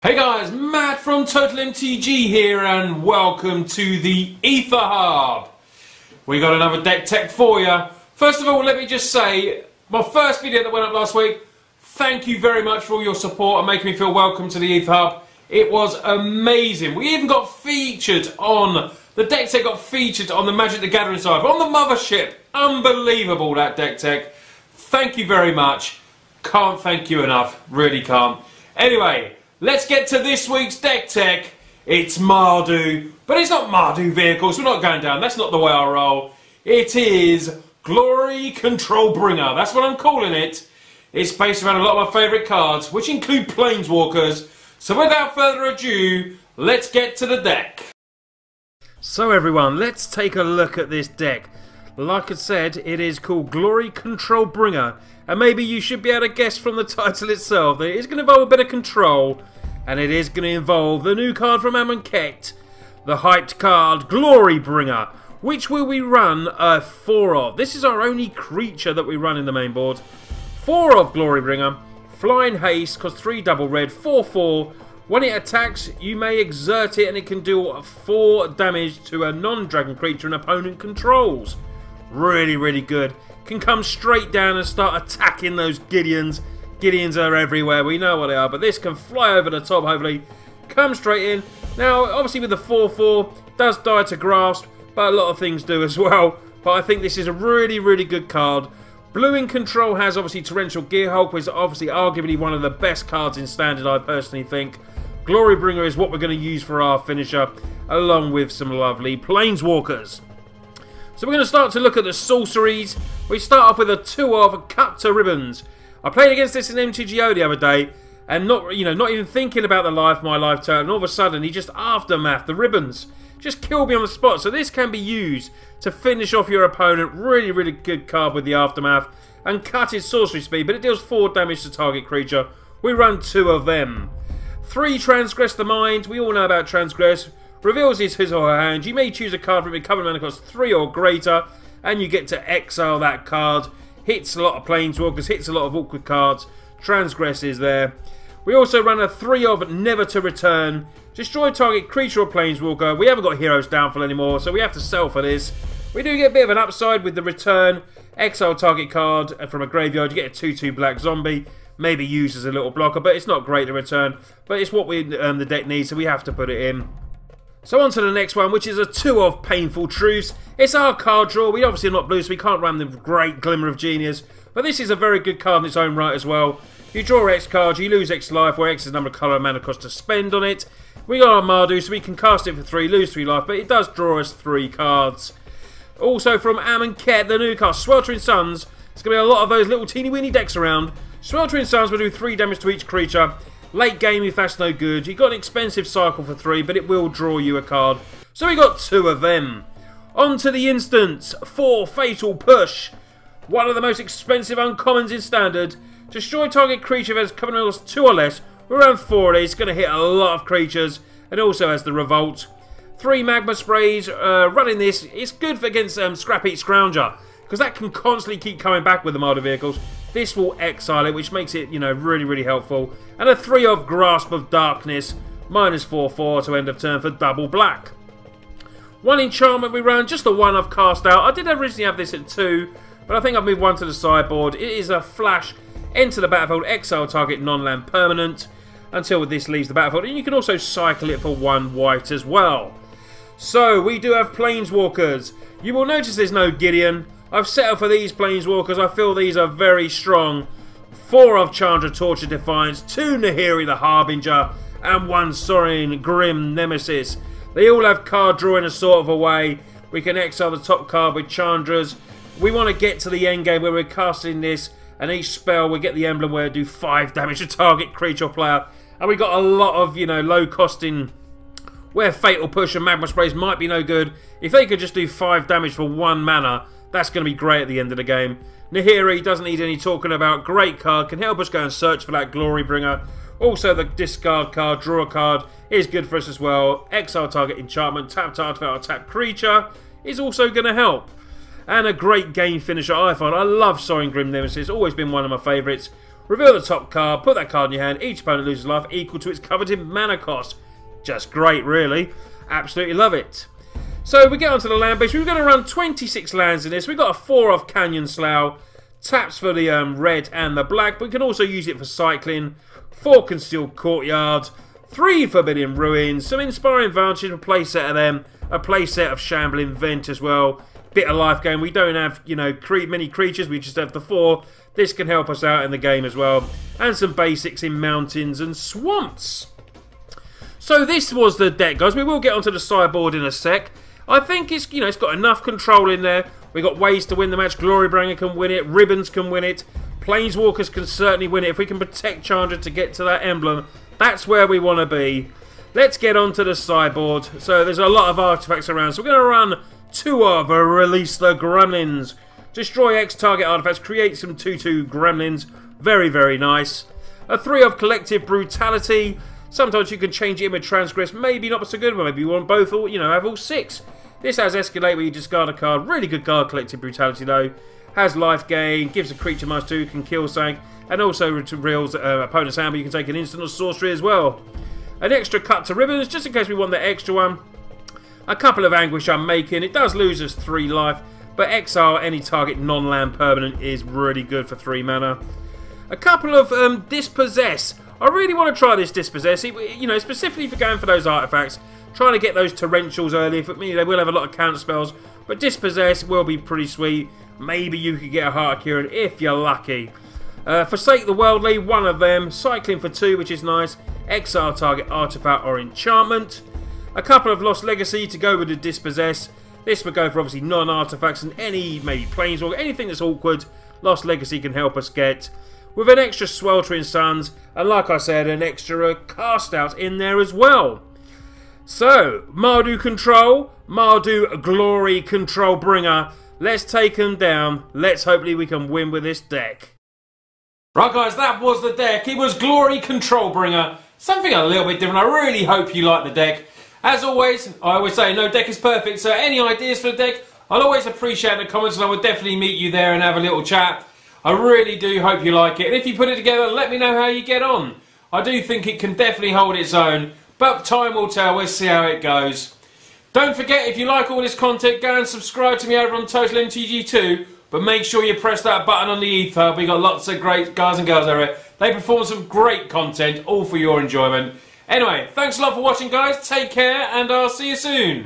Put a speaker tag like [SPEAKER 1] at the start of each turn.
[SPEAKER 1] Hey guys, Matt from TotalMTG here and welcome to the Aether Hub. We got another deck tech for you. First of all, let me just say, my first video that went up last week, thank you very much for all your support and making me feel welcome to the Aether Hub. It was amazing. We even got featured on, the deck tech got featured on the Magic the Gathering side, on the mothership. Unbelievable, that deck tech. Thank you very much. Can't thank you enough, really can't. Anyway, let's get to this week's deck tech. It's Mardu, but it's not Mardu vehicles. We're not going down. That's not the way I roll. It is Glory Control Bringer. That's what I'm calling it. It's based around a lot of my favourite cards, which include Planeswalkers. So without further ado, let's get to the deck. So everyone, let's take a look at this deck. Like I said, it is called Glory Control Bringer. And maybe you should be able to guess from the title itself that it is going to involve a bit of control. And it is going to involve the new card from Amonkhet, the hyped card Glory Bringer, which will we run 4 of. This is our only creature that we run in the main board. 4 of Glory Bringer, Flying Haste, costs 3 double red, 4/4. When it attacks, you may exert it and it can do 4 damage to a non-dragon creature an opponent controls. Really, really good. Can come straight down and start attacking those Gideons. Gideons are everywhere, we know what they are, but this can fly over the top, hopefully. Come straight in. Now, obviously with the 4/4, does die to grasp, but a lot of things do as well. But I think this is a really, really good card. Blue in control has obviously Torrential Gearhulk, which is obviously arguably one of the best cards in Standard, I personally think. Glory Bringer is what we're going to use for our finisher, along with some lovely Planeswalkers. So we're going to start to look at the sorceries. We start off with a 2 of Cut to Ribbons. I played against this in MTGO the other day, and not even thinking about my life turn, and all of a sudden he just aftermath the ribbons. Just killed me on the spot. So this can be used to finish off your opponent. Really, really good card with the aftermath. And cut his sorcery speed, but it deals 4 damage to target creature. We run 2 of them. 3 Transgress the Mind. We all know about Transgress. Reveals his or her hand. You may choose a card from it. Cover mana costs 3 or greater. And you get to exile that card. Hits a lot of Planeswalkers. Hits a lot of awkward cards. Transgress is there. We also run a 3 of Never to Return. Destroy target creature or Planeswalker. We haven't got Hero's Downfall anymore, so we have to sell for this. We do get a bit of an upside with the return. Exile target card from a graveyard. You get a 2/2 black zombie. Maybe used as a little blocker, but it's not great to return. But it's what the deck needs, so we have to put it in. So on to the next one, which is a 2 of Painful Truths. It's our card draw. We obviously are not blue, so we can't run the great Glimmer of Genius. But this is a very good card in its own right as well. You draw X cards, you lose X life, where X is the number of colour and mana cost to spend on it. We got our Mardu, so we can cast it for 3, lose 3 life, but it does draw us 3 cards. Also from Amonkhet, the new card, Sweltering Suns. There's going to be a lot of those little teeny weeny decks around. Sweltering Suns will do 3 damage to each creature. Late game if that's no good. You've got an expensive cycle for 3, but it will draw you a card. So we got 2 of them. On to the instants. 4 Fatal Push. One of the most expensive uncommons in Standard. Destroy target creature that has cover mana cost 2 or less. We're around 4 of these. It's going to hit a lot of creatures. And also has the Revolt. 3 Magma Sprays. Running this, it's good for against Scrap Eat Scrounger, because that can constantly keep coming back with the Mardu vehicles. This will exile it, which makes it, really, really helpful. And a 3 of Grasp of Darkness. -4/4 to end of turn for double black. 1 enchantment we run, just the 1 I've cast out. I did originally have this at 2, but I think I've moved 1 to the sideboard. It is a flash. Enter the battlefield, exile target non-land permanent until this leaves the battlefield. And you can also cycle it for 1 white as well. So, we do have Planeswalkers. You will notice there's no Gideon. I've settled for these Planeswalkers. I feel these are very strong. 4 of Chandra, Torture, Defiance, 2 Nahiri the Harbinger, and 1 Sorin, Grim Nemesis. They all have card draw in a sort of a way. We can exile the top card with Chandras. We want to get to the end game where we're casting this, and each spell we get the emblem where it do 5 damage to target creature or player. And we got a lot of, low costing, where Fatal Push and Magma Sprays might be no good. If they could just do 5 damage for 1 mana, that's going to be great at the end of the game. Nahiri doesn't need any talking about. Great card. Can help us go and search for that Glory Bringer. Also, the discard card, draw a card, is good for us as well. Exile target enchantment, tap artifact or tap creature is also going to help. And a great game finisher, I find. I love Sorin Grim Nemesis. Always been one of my favourites. Reveal the top card, put that card in your hand. Each opponent loses life equal to its coveted mana cost. Just great, really. Absolutely love it. So we get onto the land base. We're going to run 26 lands in this. We've got a 4-off Canyon Slough. Taps for the red and the black, but we can also use it for cycling. 4 Concealed Courtyard. 3 Forbidden Ruins. Some Inspiring Vantage, a playset of them. A playset of Shambling Vent as well. Bit of life gain. We don't have, you know, many creatures. We just have the 4. This can help us out in the game as well. And some basics in mountains and swamps. So this was the deck, guys. We will get onto the sideboard in a sec. I think it's, you know, it's got enough control in there. We got ways to win the match. Glorybringer can win it. Ribbons can win it. Planeswalkers can certainly win it. If we can protect Chandra to get to that emblem, that's where we want to be. Let's get onto the sideboard. So there's a lot of artifacts around. So we're going to run 2 of Release the Gremlins. Destroy X target artifacts. Create some 2/2 Gremlins. Very, very nice. A 3 of Collective Brutality. Sometimes you can change it in with Transgress. Maybe not so good. Maybe you want both, or, you know, have all 6. This has Escalate, where you discard a card. Really good card, Collective Brutality, though. Has life gain. Gives a creature -2. Can kill something. And also reveals opponent's hand, but you can take an instant or sorcery as well. An extra cut to Ribbons, just in case we want the extra one. A couple of Anguish Unmaking. It does lose us 3 life. But exile any target non-land permanent is really good for 3 mana. A couple of Dispossess. I really want to try this Dispossess. You know, specifically for going for those artifacts. Trying to get those torrentials early. For me, they will have a lot of counter spells. But Dispossess will be pretty sweet. Maybe you could get a Heart of Kieran if you're lucky. Forsake the Worldly, 1 of them. Cycling for 2, which is nice. Exile target artifact or enchantment. A couple of Lost Legacy to go with the Dispossess. This would go for obviously non-artifacts and any, maybe Planeswalker, anything that's awkward. Lost Legacy can help us get. With an extra Sweltering Suns, and like I said, an extra Cast Out in there as well. So, Mardu Control, Mardu Glory Control Bringer. Let's take them down. Let's hopefully we can win with this deck. Right guys, that was the deck. It was Glory Control Bringer. Something a little bit different. I really hope you like the deck. As always, I always say no deck is perfect, so any ideas for the deck, I'll always appreciate in the comments, and I will definitely meet you there and have a little chat. I really do hope you like it, and if you put it together, let me know how you get on. I do think it can definitely hold its own, but time will tell. We'll see how it goes. Don't forget, if you like all this content, go and subscribe to me over on TotalMTG too, but make sure you press that button on the Aether Hub. We've got lots of great guys and girls over here. They perform some great content, all for your enjoyment. Anyway, thanks a lot for watching, guys. Take care, and I'll see you soon.